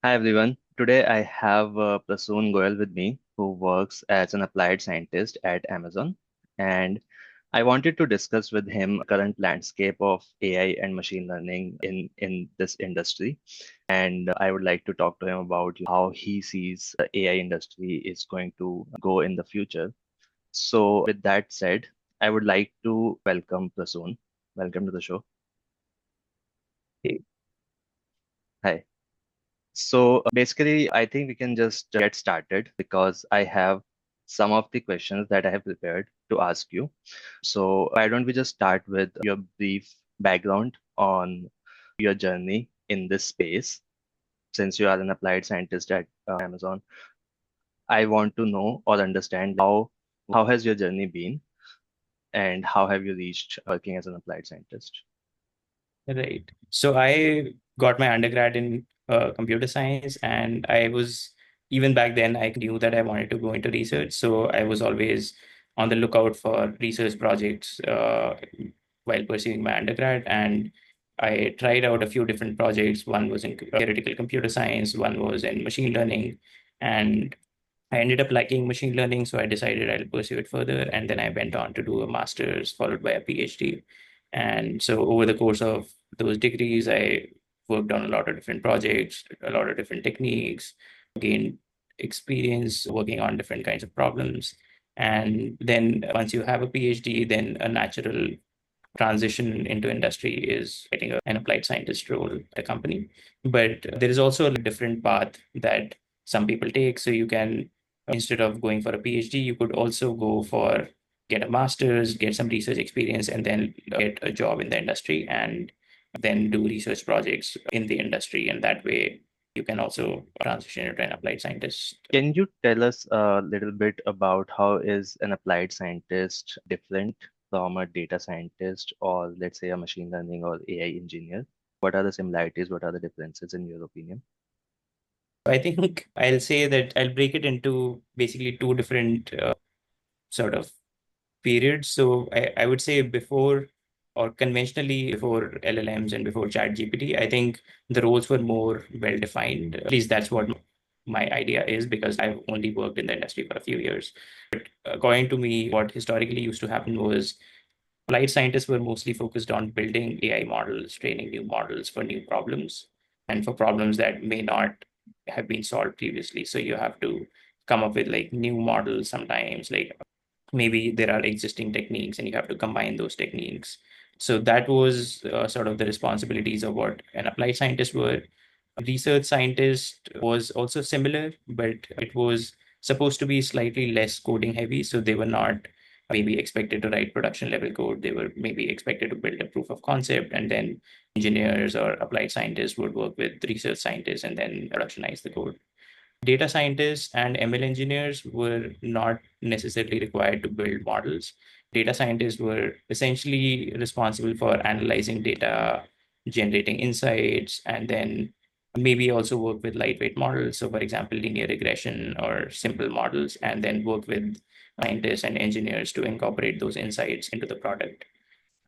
Hi everyone. Today I have Prasoon Goyal with me, who works as an applied scientist at Amazon. And I wanted to discuss with him current landscape of AI and machine learning in this industry. And I would like to talk to him about how he sees the AI industry is going to go in the future. So with that said, I would like to welcome Prasoon. Welcome to the show. Okay. Hi. So basically, I think we can just get started because I have some of the questions that I have prepared to ask you. So why don't we just start with your brief background on your journey in this space? Since you are an applied scientist at Amazon, I want to know or understand how has your journey been and how have you reached working as an applied scientist? Right. So I got my undergrad in computer science, and I was even back then I knew that I wanted to go into research. So I was always on the lookout for research projects while pursuing my undergrad, and I tried out a few different projects. One was in theoretical computer science, one was in machine learning, and I ended up liking machine learning, so I decided I'll pursue it further. And then I went on to do a master's followed by a PhD. And so over the course of those degrees, I worked on a lot of different projects, a lot of different techniques, gained experience working on different kinds of problems. And then once you have a PhD, then a natural transition into industry is getting an applied scientist role at a company. But there is also a different path that some people take. So you can, instead of going for a PhD, you could also go for get a master's, get some research experience, and then get a job in the industry and then do research projects in the industry. And that way you can also transition into an applied scientist. Can you tell us a little bit about how is an applied scientist different from a data scientist or let's say a machine learning or AI engineer? What are the similarities? What are the differences in your opinion? I think I'll say that I'll break it into basically two different sort of periods. So I would say before or conventionally before LLMs and before ChatGPT, I think the roles were more well defined. At least that's what my idea is because I've only worked in the industry for a few years. According to me, what historically used to happen was applied scientists were mostly focused on building AI models, training new models for new problems, and for problems that may not have been solved previously. So you have to come up with like new models sometimes, like maybe there are existing techniques and you have to combine those techniques. So that was sort of the responsibilities of what an applied scientist were. Research scientist was also similar, but it was supposed to be slightly less coding heavy. So they were not maybe expected to write production level code. They were maybe expected to build a proof of concept, and then engineers or applied scientists would work with research scientists and then productionize the code. Data scientists and ML engineers were not necessarily required to build models. Data scientists were essentially responsible for analyzing data, generating insights, and then maybe also work with lightweight models. So, for example, linear regression or simple models, and then work with scientists and engineers to incorporate those insights into the product.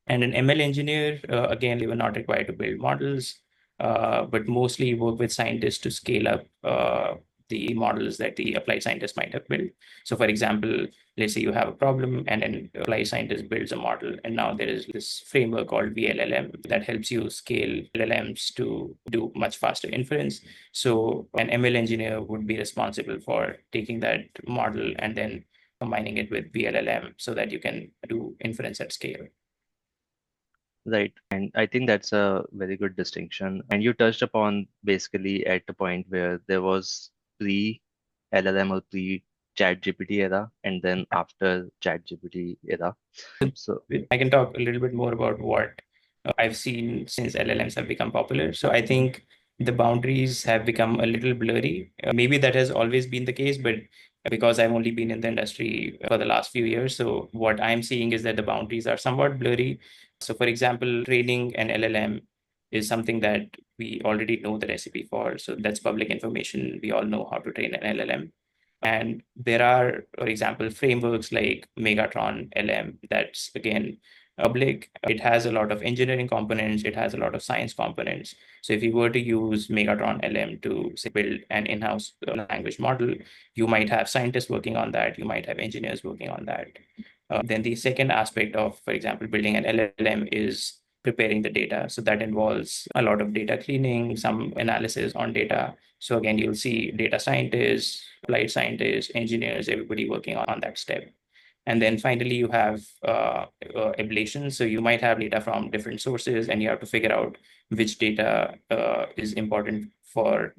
And an ML engineer, again, they were not required to build models, but mostly work with scientists to scale up the models that the applied scientist might have built. So, for example, let's say you have a problem and an applied scientist builds a model, and now there is this framework called VLLM that helps you scale LLMs to do much faster inference. So, an ML engineer would be responsible for taking that model and then combining it with VLLM so that you can do inference at scale. Right. And I think that's a very good distinction. And you touched upon basically at the point where there was pre-LLM or pre-ChatGPT era and then after ChatGPT era. So I can talk a little bit more about what I've seen since LLMs have become popular. So I think the boundaries have become a little blurry. Maybe that has always been the case, but because I've only been in the industry for the last few years, so what I'm seeing is that the boundaries are somewhat blurry. So, for example, training an LLM is something that we already know the recipe for. So that's public information. We all know how to train an LLM. And there are, for example, frameworks like Megatron LM that's again public. It has a lot of engineering components. It has a lot of science components. So if you were to use Megatron LM to say, build an in-house language model, you might have scientists working on that. You might have engineers working on that. Then the second aspect of, for example, building an LLM is preparing the data. So that involves a lot of data cleaning, some analysis on data. So again, you'll see data scientists, applied scientists, engineers, everybody working on that step. And then finally, you have ablation. So you might have data from different sources, and you have to figure out which data is important for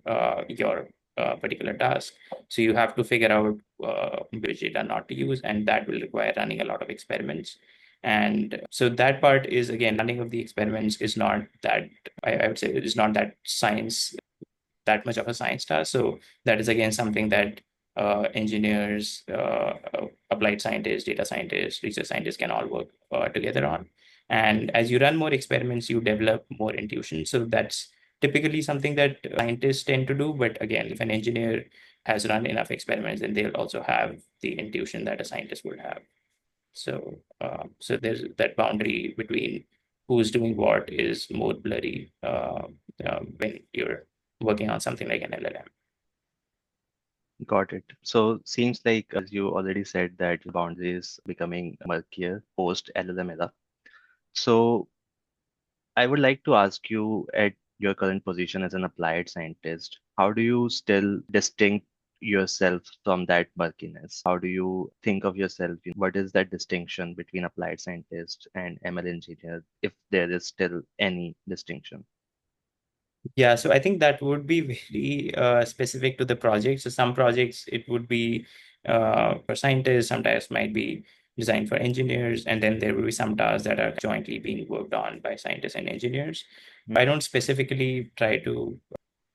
your particular task. So you have to figure out which data not to use, and that will require running a lot of experiments. And so that part is, again, running of the experiments is not that, I would say, it is not that science, that much of a science task. So that is again something that engineers, applied scientists, data scientists, research scientists can all work together on. And as you run more experiments, you develop more intuition. So that's typically something that scientists tend to do. But again, if an engineer has run enough experiments, then they'll also have the intuition that a scientist would have. So there's that boundary between who's doing what is more blurry when you're working on something like an LLM. Got it. So seems like, as you already said, that boundaries becoming murkier post LLM era. So I would like to ask you, at your current position as an applied scientist, how do you still distinct yourself from that murkiness? How do you think of yourself? What is that distinction between applied scientist and ML engineer, if there is still any distinction? Yeah, so I think that would be very specific to the project. So some projects it would be for scientists, some tasks might be designed for engineers, and then there will be some tasks that are jointly being worked on by scientists and engineers. I don't specifically try to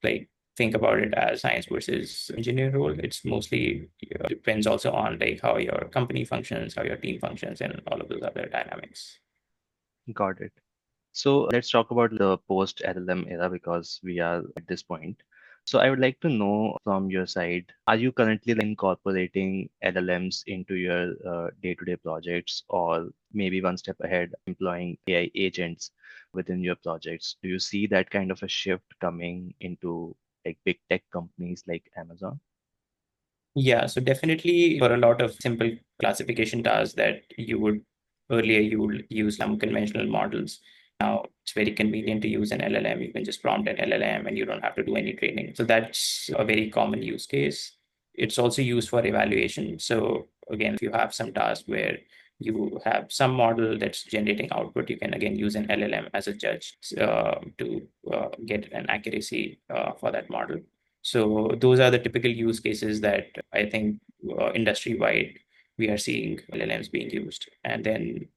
like think about it as science versus engineer role. It's mostly depends also on like how your company functions, how your team functions, and all of those other dynamics. Got it. So let's talk about the post LLM era because we are at this point. So I would like to know from your side, are you currently incorporating LLMs into your day-to-day projects, or maybe one step ahead, employing AI agents within your projects? Do you see that kind of a shift coming into like big tech companies like Amazon? Yeah, so definitely for a lot of simple classification tasks that you would earlier you would use some conventional models. Now it's very convenient to use an LLM. You can just prompt an LLM and you don't have to do any training. So that's a very common use case. It's also used for evaluation. So again, if you have some task where you have some model that's generating output, you can again use an LLM as a judge to get an accuracy for that model. So those are the typical use cases that I think industry-wide we are seeing LLMs being used. And then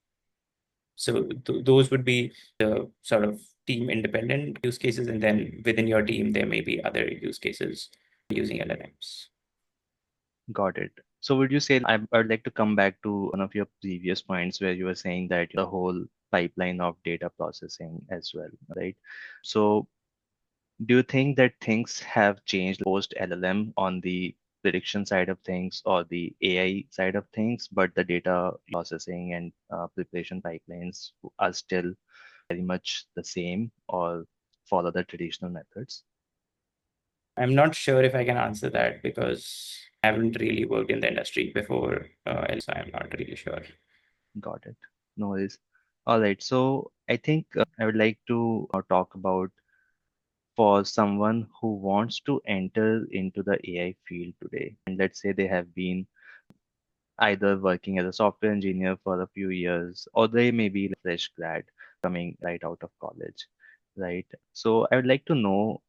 so those would be the sort of team independent use cases. And then within your team, there may be other use cases using LLMs. Got it. So would you say, I'd like to come back to one of your previous points where you were saying that the whole pipeline of data processing as well, right? So do you think that things have changed post LLM on the prediction side of things or the AI side of things, but the data processing and preparation pipelines are still very much the same or follow the traditional methods? I'm not sure if I can answer that because I haven't really worked in the industry before, so I'm not really sure. Got it. No worries. All right. So I think I would like to talk about for someone who wants to enter into the AI field today. And let's say they have been either working as a software engineer for a few years, or they may be fresh grad coming right out of college, right? So I would like to know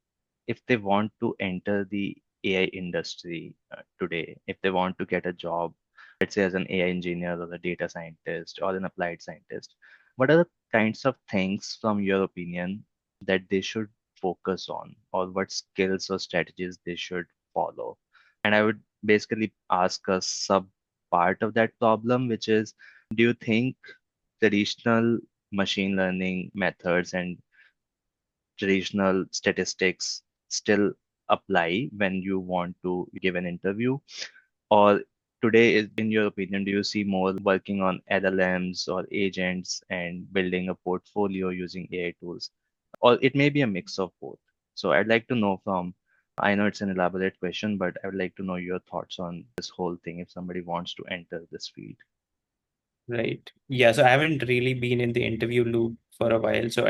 if they want to enter the AI industry today, if they want to get a job, let's say as an AI engineer or a data scientist or an applied scientist, what are the kinds of things, from your opinion, that they should focus on, or what skills or strategies they should follow? And I would basically ask a sub part of that problem, which is, do you think traditional machine learning methods and traditional statistics still apply when you want to give an interview? Or today, in your opinion, do you see more working on LLMs or agents and building a portfolio using AI tools? Or it may be a mix of both. So I'd like to know from, I know it's an elaborate question, but I would like to know your thoughts on this whole thing if somebody wants to enter this field. Right. Yeah. So I haven't really been in the interview loop for a while. So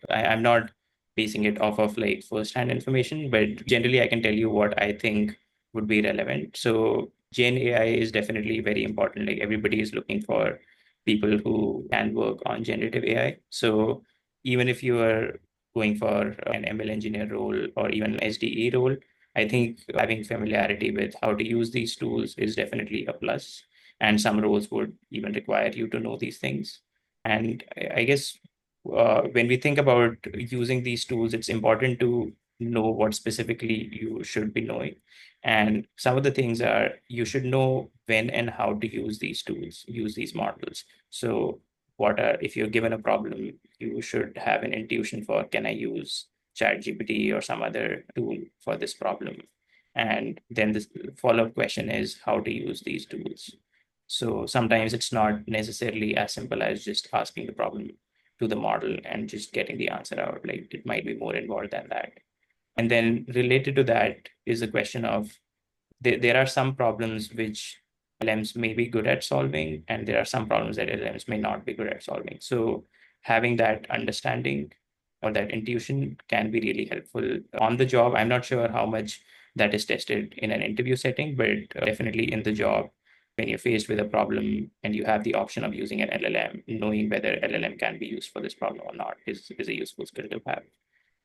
I'm not basing it off of like first-hand information, but generally I can tell you what I think would be relevant. So Gen AI is definitely very important. Like everybody is looking for people who can work on generative AI. So even if you are going for an ML engineer role or even an SDE role, I think having familiarity with how to use these tools is definitely a plus, and some roles would even require you to know these things. And I guess when we think about using these tools, it's important to know what specifically you should be knowing. And some of the things are you should know when and how to use these tools, use these models. So if you're given a problem, you should have an intuition for, can I use ChatGPT or some other tool for this problem? And then the follow-up question is how to use these tools. So sometimes it's not necessarily as simple as just asking the problem to the model and just getting the answer out. Like it might be more involved than that. And then related to that is the question of there are some problems which LLMs may be good at solving, and there are some problems that LLMs may not be good at solving. So having that understanding or that intuition can be really helpful on the job. I'm not sure how much that is tested in an interview setting, but definitely in the job, when you're faced with a problem and you have the option of using an LLM, knowing whether LLM can be used for this problem or not is a useful skill to have.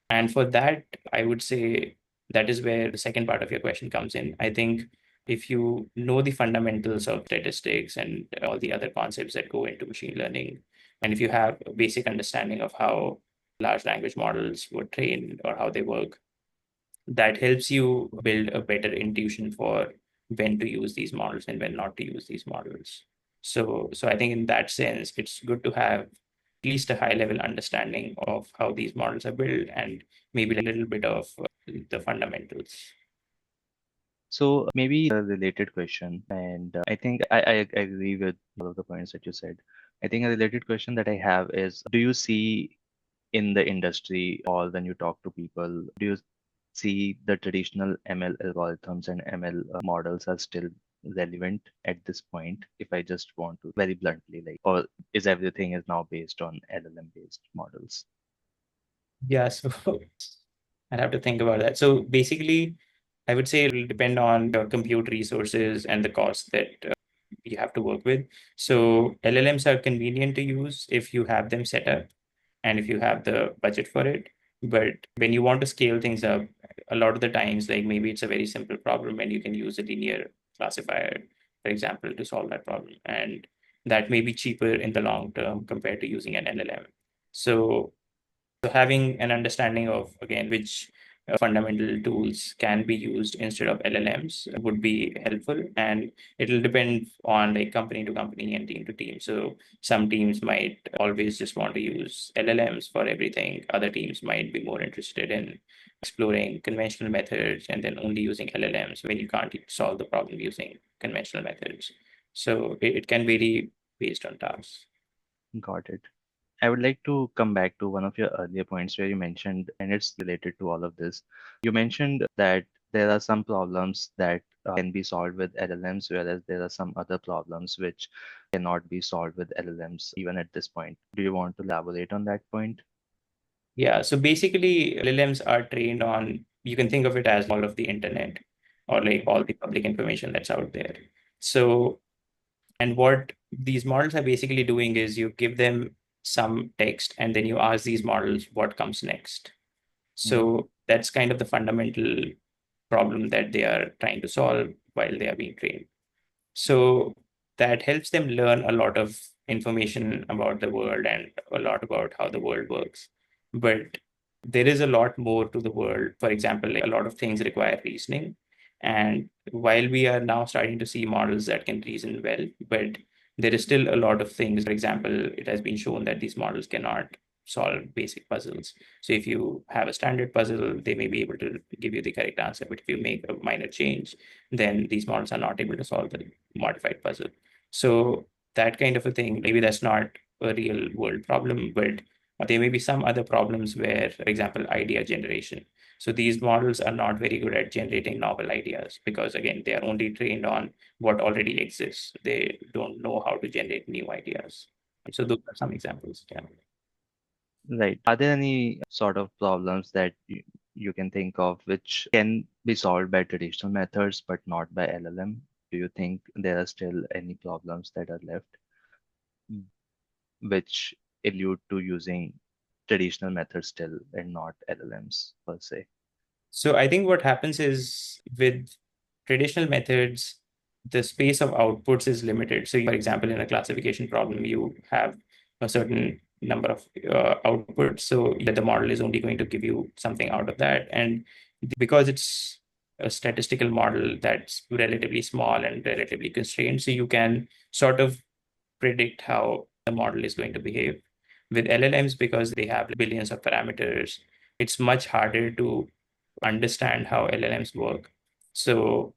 And for that, I would say that is where the second part of your question comes in. I think if you know the fundamentals of statistics and all the other concepts that go into machine learning, and if you have a basic understanding of how large language models were trained or how they work, that helps you build a better intuition for when to use these models and when not to use these models. So I think in that sense, it's good to have at least a high level understanding of how these models are built and maybe a little bit of the fundamentals. So maybe a related question, and I think I agree with all of the points that you said. I think a related question that I have is, do you see in the industry or when you talk to people, do you see the traditional ML algorithms and ML models are still relevant at this point? If I just want to very bluntly, like, or is everything is now based on LLM based models? Yeah, so I'd have to think about that. So basically, I would say it will depend on your compute resources and the cost that you have to work with. So LLMs are convenient to use if you have them set up and if you have the budget for it. But when you want to scale things up, a lot of the times, like maybe it's a very simple problem and you can use a linear classifier, for example, to solve that problem. And that may be cheaper in the long term compared to using an LLM. So having an understanding of, again, which fundamental tools can be used instead of LLMs would be helpful. And it'll depend on like company to company and team to team. So some teams might always just want to use LLMs for everything. Other teams might be more interested in exploring conventional methods and then only using LLMs when you can't solve the problem using conventional methods. So it can vary based on tasks. Got it. I would like to come back to one of your earlier points where you mentioned, and it's related to all of this. You mentioned that there are some problems that can be solved with LLMs, whereas there are some other problems which cannot be solved with LLMs even at this point. Do you want to elaborate on that point? Yeah, so basically, LLMs are trained on, you can think of it as all of the internet or like all the public information that's out there. So, and what these models are basically doing is you give them some text and then you ask these models what comes next. Mhm. So that's kind of the fundamental problem that they are trying to solve while they are being trained. So that helps them learn a lot of information about the world and a lot about how the world works. But there is a lot more to the world. For example, like a lot of things require reasoning. And while we are now starting to see models that can reason well, but there is still a lot of things. For example, it has been shown that these models cannot solve basic puzzles. So if you have a standard puzzle, they may be able to give you the correct answer. But if you make a minor change, then these models are not able to solve the modified puzzle. So that kind of a thing, maybe that's not a real world problem, but there may be some other problems where, for example, idea generation. So these models are not very good at generating novel ideas because, again, they are only trained on what already exists. They don't know how to generate new ideas. So those are some examples. Yeah. Right. Are there any sort of problems that you can think of which can be solved by traditional methods but not by LLM? Do you think there are still any problems that are left which allude to using traditional methods still and not LLMs per se? So I think what happens is with traditional methods, the space of outputs is limited. So, for example, in a classification problem, you have a certain number of outputs. So the model is only going to give you something out of that. And because it's a statistical model that's relatively small and relatively constrained, so you can sort of predict how the model is going to behave. With LLMs, because they have billions of parameters, it's much harder to understand how LLMs work. So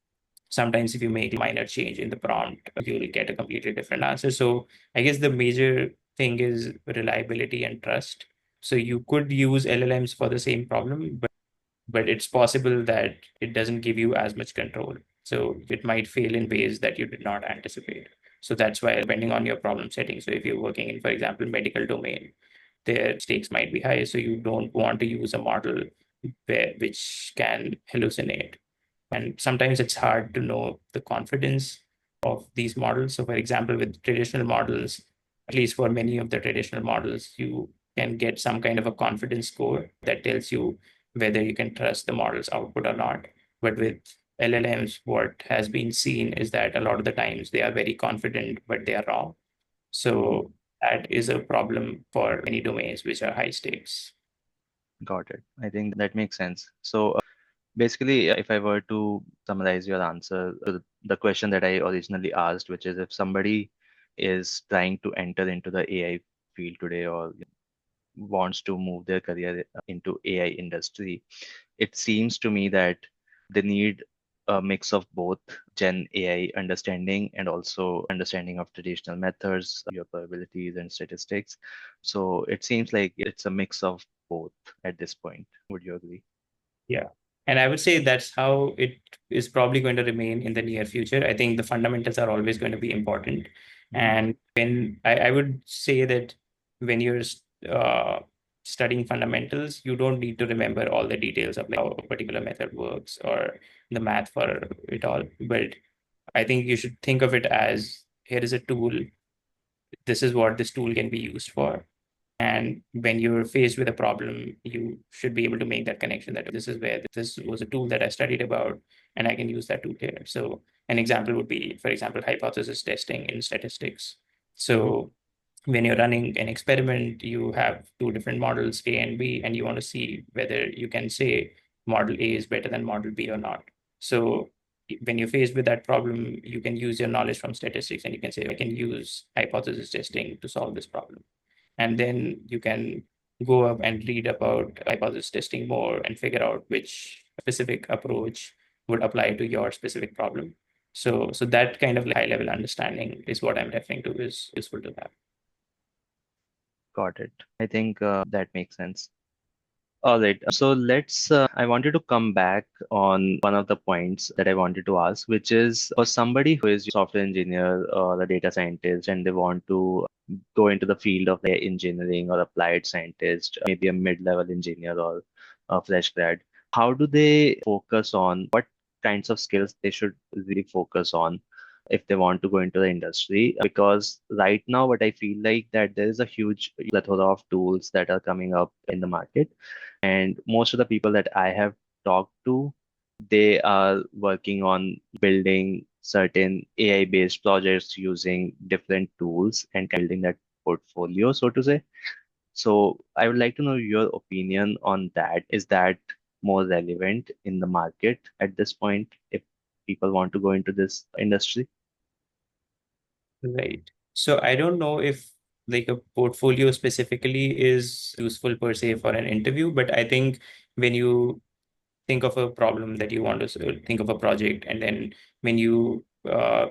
sometimes if you make a minor change in the prompt, you'll get a completely different answer. So I guess the major thing is reliability and trust. So you could use LLMs for the same problem, but it's possible that it doesn't give you as much control. So it might fail in ways that you did not anticipate. So that's why, depending on your problem setting, so if you're working in, for example, medical domain, their stakes might be high. So you don't want to use a model which can hallucinate. And sometimes it's hard to know the confidence of these models. So, for example, with traditional models, at least for many of the traditional models, you can get some kind of a confidence score that tells you whether you can trust the model's output or not. But with LLMs, what has been seen is that a lot of the times they are very confident, but they are wrong. So that is a problem for many domains which are high stakes. Got it. I think that makes sense. So basically, if I were to summarize your answer to the question that I originally asked, which is if somebody is trying to enter into the AI field today or wants to move their career into AI industry, it seems to me that they need a mix of both Gen AI understanding and also understanding of traditional methods, your probabilities and statistics. So it seems like it's a mix of both at this point. Would you agree? Yeah. And I would say that's how it is probably going to remain in the near future. I think the fundamentals are always going to be important. And when I would say that when you're uh, studying fundamentals, you don't need to remember all the details of like how a particular method works or the math for it all. But I think you should think of it as here is a tool. This is what this tool can be used for. And when you're faced with a problem, you should be able to make that connection that this is where this was a tool that I studied about, and I can use that tool here. So an example would be, for example, hypothesis testing in statistics. So when you're running an experiment, you have two different models, A and B, and you want to see whether you can say model A is better than model B or not. So when you're faced with that problem, you can use your knowledge from statistics and you can say, I can use hypothesis testing to solve this problem. And then you can go up and read about hypothesis testing more and figure out which specific approach would apply to your specific problem. So that kind of high level understanding is what I'm referring to is useful to have. Got it. I think that makes sense. All right. So I wanted to come back on one of the points that I wanted to ask, which is for somebody who is a software engineer or a data scientist and they want to go into the field of engineering or applied scientist, maybe a mid-level engineer or a fresh grad, how do they focus on what kinds of skills they should really focus on if they want to go into the industry? Because right now, what I feel like that there is a huge plethora of tools that are coming up in the market, and most of the people that I have talked to, they are working on building certain AI based projects using different tools and building that portfolio, so to say. So I would like to know your opinion on that. Is that more relevant in the market at this point if people want to go into this industry? Right. So I don't know if like a portfolio specifically is useful per se for an interview, but I think when you think of a problem that you want to think of a project, and then when you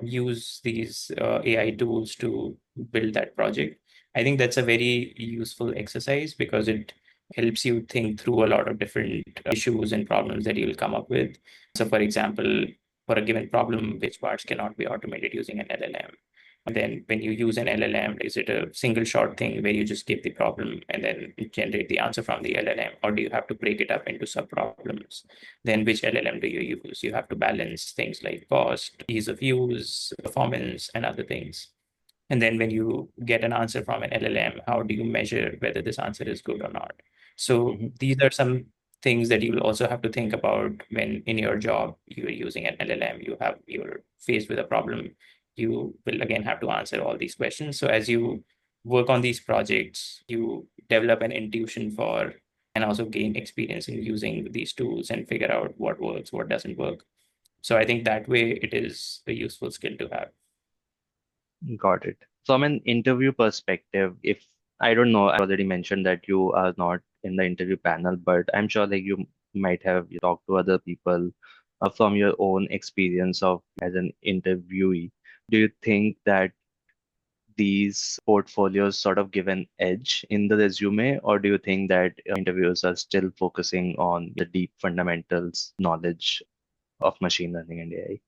use these AI tools to build that project, I think that's a very useful exercise because it helps you think through a lot of different issues and problems that you'll come up with. So, for example, for a given problem, which parts cannot be automated using an LLM? And then when you use an LLM, is it a single shot thing where you just give the problem and then generate the answer from the LLM? Or do you have to break it up into sub problems? Then which LLM do you use? You have to balance things like cost, ease of use, performance, and other things. And then when you get an answer from an LLM, how do you measure whether this answer is good or not? So Mhm. these are some things that you will also have to think about when in your job you're using an LLM. You're faced with a problem. You will again have to answer all these questions. So as you work on these projects, you develop an intuition for and also gain experience in using these tools and figure out what works, what doesn't work. So I think that way it is a useful skill to have. Got it. From an interview perspective, if I don't know, I already mentioned that you are not in the interview panel, but I'm sure like you might have talked to other people from your own experience of as an interviewee. Do you think that these portfolios sort of give an edge in the resume, or do you think that interviewers are still focusing on the deep fundamentals knowledge of machine learning and AI?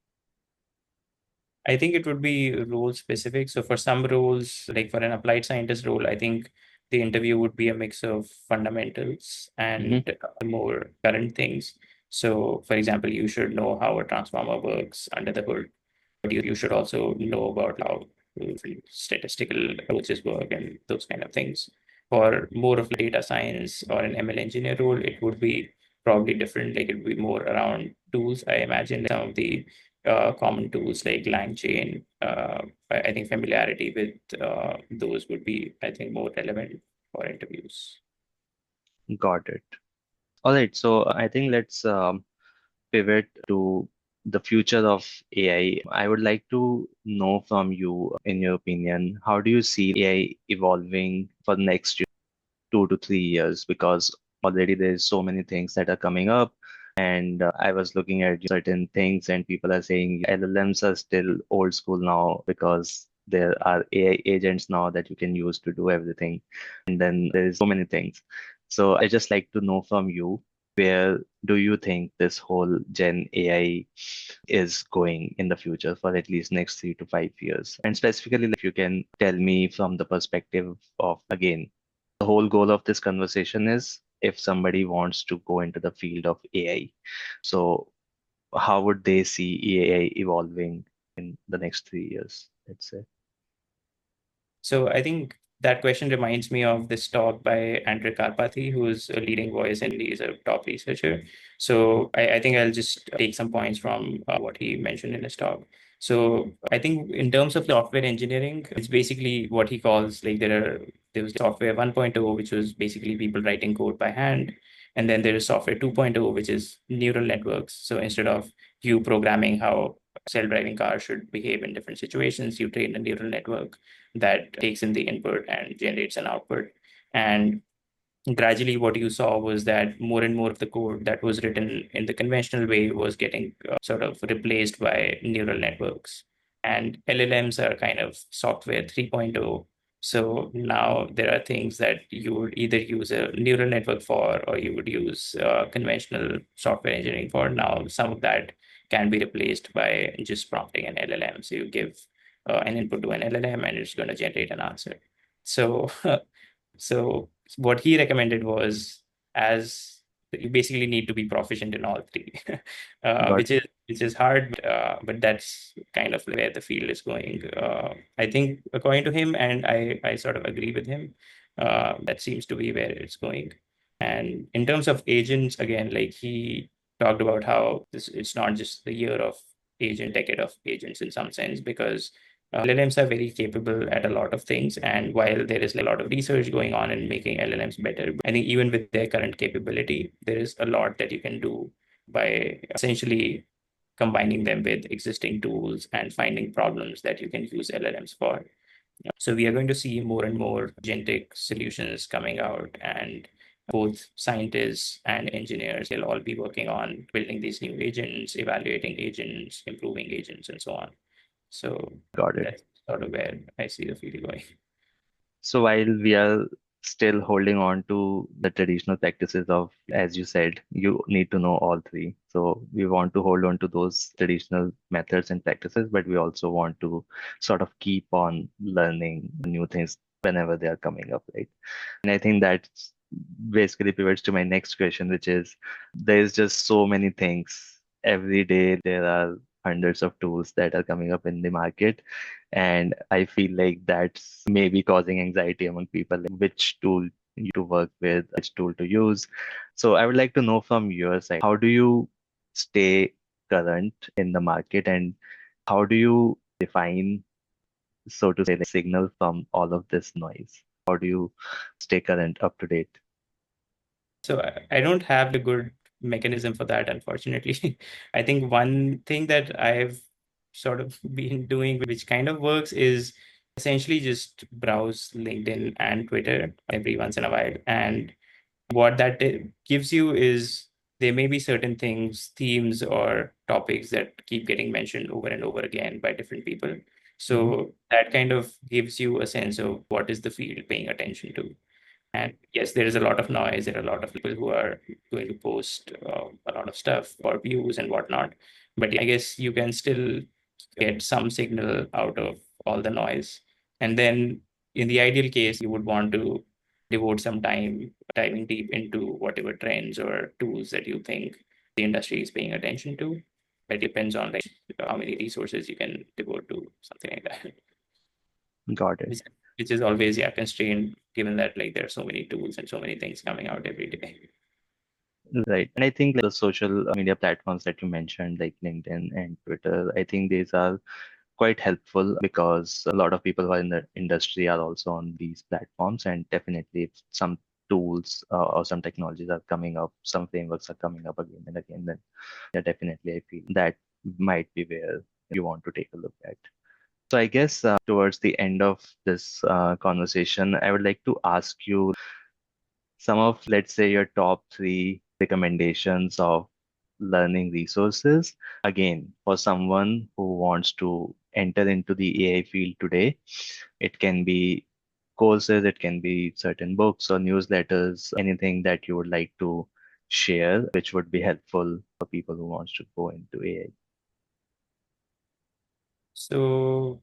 I think it would be role specific. So for some roles, like for an applied scientist role, I think the interview would be a mix of fundamentals Hmm. and more current things. So for example, you should know how a transformer works under the hood, but you should also know about how statistical approaches work and those kind of things. For more of data science or an ML engineer role, it would be probably different. Like it would be more around tools. I imagine like some of the common tools like LangChain. I think familiarity with those would be, I think, more relevant for interviews. Got it. All right, so I think let's pivot to the future of AI. I would like to know from you, in your opinion, how do you see AI evolving for the next 2 to 3 years? Because already there's so many things that are coming up, and I was looking at certain things, and people are saying LLMs are still old school now because there are AI agents now that you can use to do everything, and then there's so many things. So I just like to know from you, where do you think this whole Gen AI is going in the future for at least next 3 to 5 years? And specifically, if you can tell me from the perspective of, again, the whole goal of this conversation is if somebody wants to go into the field of AI. So how would they see AI evolving in the next 3 years, let's say? So I think that question reminds me of this talk by Andrew Karpathy, who's a leading voice and he's a top researcher. So I think I'll just take some points from what he mentioned in his talk. So I think in terms of software engineering, it's basically what he calls like there was software 1.0, which was basically people writing code by hand. And then there is software 2.0, which is neural networks. So instead of you programming how self-driving cars should behave in different situations, you train a neural network that takes in the input and generates an output. And gradually, what you saw was that more and more of the code that was written in the conventional way was getting sort of replaced by neural networks. And LLMs are kind of software 3.0. So now there are things that you would either use a neural network for, or you would use conventional software engineering for. Now, some of that can be replaced by just prompting an LLM. So you give an input to an LLM and it's going to generate an answer. So So what he recommended was as you basically need to be proficient in all three, Got which is hard, but that's kind of where the field is going. I think according to him, and I sort of agree with him. That seems to be where it's going. And in terms of agents, again, like he talked about how this it's not just the year of agent, decade of agents in some sense, because LLMs are very capable at a lot of things. And while there is a lot of research going on in making LLMs better, I think even with their current capability, there is a lot that you can do by essentially combining them with existing tools and finding problems that you can use LLMs for. So we are going to see more and more agentic solutions coming out, and both scientists and engineers will all be working on building these new agents, evaluating agents, improving agents, and so on. So Got it. that's sort of where I see the field going. So while we are still holding on to the traditional practices of, as you said, you need to know all three. So we want to hold on to those traditional methods and practices, but we also want to sort of keep on learning new things whenever they are coming up, right? And I think that basically pivots to my next question, which is there's just so many things. Every day there are hundreds of tools that are coming up in the market. And I feel like that's maybe causing anxiety among people, like which tool to work with, which tool to use. So I would like to know from your side, how do you stay current in the market and how do you define, so to say, the signal from all of this noise? How do you stay current, up to date? So I don't have a good mechanism for that, unfortunately. I think one thing that I've sort of been doing, which kind of works, is essentially just browse LinkedIn and Twitter every once in a while. And what that gives you is there may be certain things, themes, or topics that keep getting mentioned over and over again by different people. Mhm. So that kind of gives you a sense of what is the field paying attention to. And yes, there is a lot of noise. There are a lot of people who are going to post a lot of stuff for views and whatnot. But I guess you can still get some signal out of all the noise. And then in the ideal case, you would want to devote some time diving deep into whatever trends or tools that you think the industry is paying attention to. It depends on like how many resources you can devote to something like that. Got it. which, which is always constrained given that like there are so many tools and so many things coming out every day. Right. And I think the social media platforms that you mentioned, like LinkedIn and Twitter, I think these are quite helpful because a lot of people who are in the industry are also on these platforms. And definitely, if some tools or some technologies are coming up, some frameworks are coming up again and again, then yeah, definitely I feel that might be where you want to take a look at. So I guess towards the end of this conversation, I would like to ask you some of, let's say, your top three recommendations of learning resources. Again, for someone who wants to enter into the AI field today, it can be courses, it can be certain books or newsletters, anything that you would like to share, which would be helpful for people who wants to go into AI. So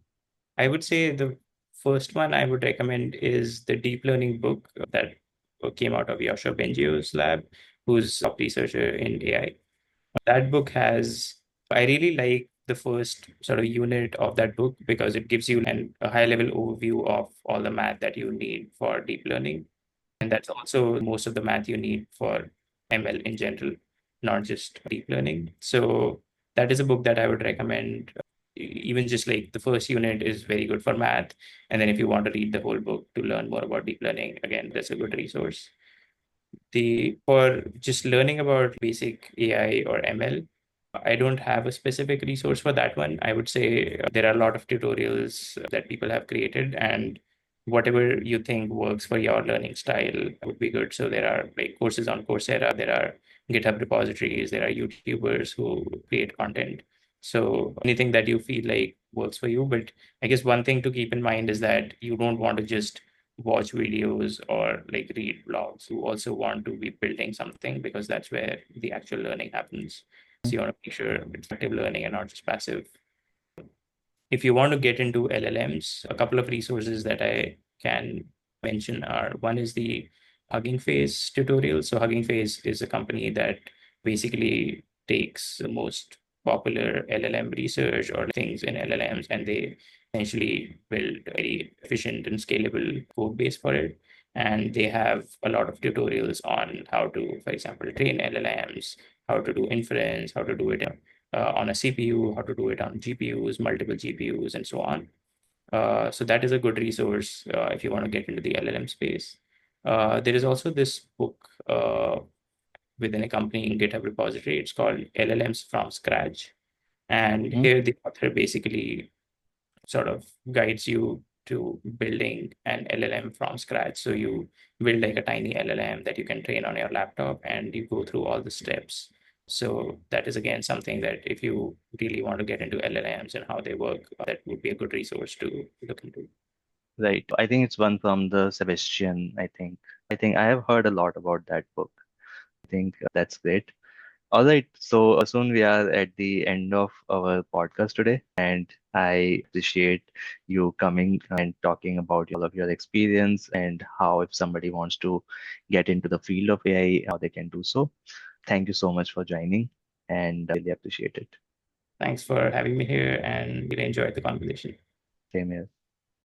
I would say the first one I would recommend is the deep learning book that came out of Yoshua Bengio's lab, who's a top researcher in AI. That book has, I really like the first sort of unit of that book because it gives you a high level overview of all the math that you need for deep learning. And that's also most of the math you need for ML in general, not just deep learning. So that is a book that I would recommend. Even just like the first unit is very good for math. And then if you want to read the whole book to learn more about deep learning, again, that's a good resource. The for just learning about basic AI or ML, I don't have a specific resource for that one. I would say there are a lot of tutorials that people have created, and whatever you think works for your learning style would be good. So there are like courses on Coursera, there are GitHub repositories, there are YouTubers who create content. So anything that you feel like works for you. But I guess one thing to keep in mind is that you don't want to just watch videos or like read blogs. You also want to be building something because that's where the actual learning happens. So you want to make sure it's active learning and not just passive. If you want to get into LLMs, a couple of resources that I can mention are one is the Hugging Face tutorial. So Hugging Face is a company that basically takes the most popular LLM research or things in LLMs and they essentially build a very efficient and scalable code base for it. And they have a lot of tutorials on how to, for example, train LLMs, how to do inference, how to do it on a CPU, how to do it on GPUs, multiple GPUs, and so on. So that is a good resource if you want to get into the LLM space. There is also this book within a company in GitHub repository. It's called LLMs from Scratch. And Mhm. here the author basically sort of guides you to building an LLM from scratch. So you build like a tiny LLM that you can train on your laptop and you go through all the steps. So that is again something that if you really want to get into LLMs and how they work, that would be a good resource to look into. Right. I think it's one from the Sebastian, I think. I have heard a lot about that book. I think that's great. All right, so soon we are at the end of our podcast today, and I appreciate you coming and talking about all of your experience and how if somebody wants to get into the field of AI, how they can do so. Thank you so much for joining, and I really appreciate it. Thanks for having me here and really enjoyed the conversation. Same here.